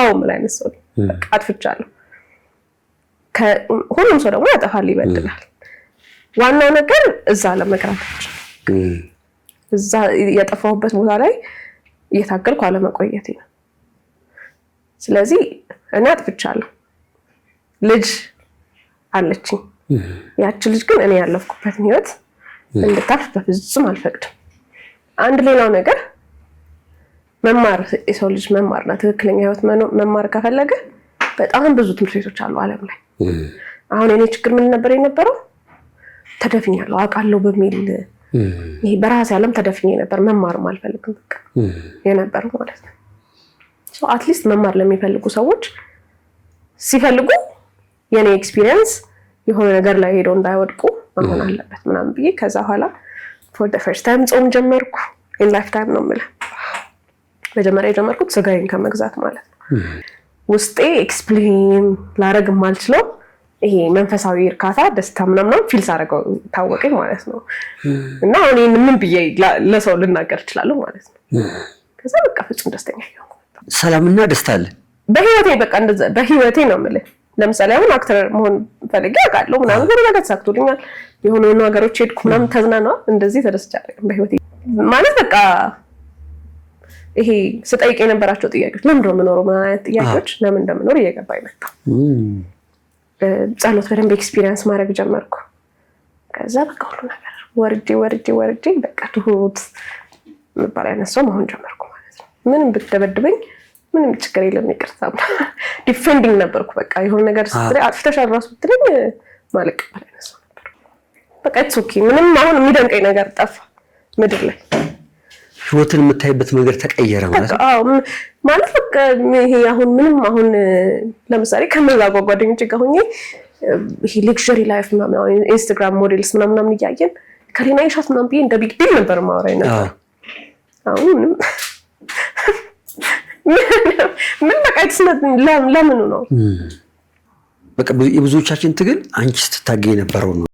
አዎ ምን አይነት ሰው በቃ አጥፍቻለሁ። ሁሉም ሰው ደግሞ ያጠፋል ይበድላል። ዋናው ነገር እዛ ለመቅረታችን እዛ የጠፋሁበት ቦታ ላይ እየታገልኩ አለመቆየቴ ነው። ስለዚህ እኔ አጥፍቻለሁ። ልጅ አለችኝ። ያቺ ልጅ ግን እኔ ያለፍኩበትን ህይወት እንድታልፍ በፍጹም አልፈቅድም። አንድ ሌላው ነገር መማር የሰው ልጅ መማርና ትክክለኛ ህይወት መማር ከፈለገ በጣም ብዙ ትምህርት ቤቶች አሉ ዓለም ላይ። አሁን እኔ ችግር ምን ነበር የነበረው? ተደፍኛለሁ አውቃለሁ በሚል ይሄ በራሴ ዓለም ተደፍኜ ነበር። መማርም አልፈልግም በቃ የነበረው ማለት ነው። ሶ አትሊስት መማር ለሚፈልጉ ሰዎች ሲፈልጉ የኔ ኤክስፒሪየንስ የሆነ ነገር ላይ ሄደው እንዳይወድቁ መሆን አለበት ምናምን ብዬ ከዛ በኋላ for the first time ጾም ጀመርኩ። in lifetime ነው የምልህ። መጀመሪያ የጀመርኩት ስጋዬን ከመግዛት ማለት ነው። ውስጤ ኤክስፕሌን ላደርግ የማልችለው ይሄ መንፈሳዊ እርካታ ደስታ ምናምን ፊልስ አደረገው ታወቀኝ ማለት ነው። እና እኔ ምን ብዬ ለሰው ልናገር እችላለሁ ማለት ነው። ከዛ በቃ ፍጹም ደስተኛ ሆንኩ። ሰላምና ደስታ አለ በህይወቴ በቃ እንደዛ በህይወቴ ነው የምልህ። ለምሳሌ አሁን አክተር መሆን ፈልጌ አውቃለሁ ምናምን ግን ነገር ተሳክቶልኛል። የሆነ ነገሮች ሄድኩ ምናምን ተዝናናው እንደዚህ ተደስቻለሁ በህይወቴ ማለት በቃ ይሄ ስጠይቅ የነበራቸው ጥያቄዎች ለምን ነው የምኖረው ማለት ጥያቄዎች ለምን እንደምኖር እየገባኝ መጣ። ጸሎት በደንብ ኤክስፒሪየንስ ማድረግ ጀመርኩ። ከዛ በቃ ሁሉ ነገር ወርጄ በቃ ትሁት መባል አይነት ሰው መሆን ጀመርኩ ማለት ነው። ምንም ብትደበድበኝ ምንም ችግር የለም ይቅርታ ዲፌንዲንግ ነበርኩ። በቃ የሆነ ነገር ስትሪ አጥፍተሻል ራሱ ብትለኝ ማለቅ አይነት ሰው ነበር። በቃ ኢትስ ኦኬ ምንም አሁን የሚደንቀኝ ነገር ጠፋ ምድር ላይ። ህይወትን የምታይበት መንገድ ተቀየረ ማለት ነው። አዎ ማለት በቃ ይሄ አሁን ምንም አሁን ለምሳሌ ከመላ ጓደኞቼ ጋር ሆኜ ይሄ ሌክቸሪ ላይፍ ምናምን ኢንስታግራም ሞዴልስ ምናምን እያየን ከሪና ይሻት ምናምን ብዬ እንደ ቢግ ዲል ነበር ማወራኝ ነበር። አሁን ምን በቃ ለምኑ ነው በቃ የብዙዎቻችን ትግል አንቺ ስትታገይ የነበረው ነው።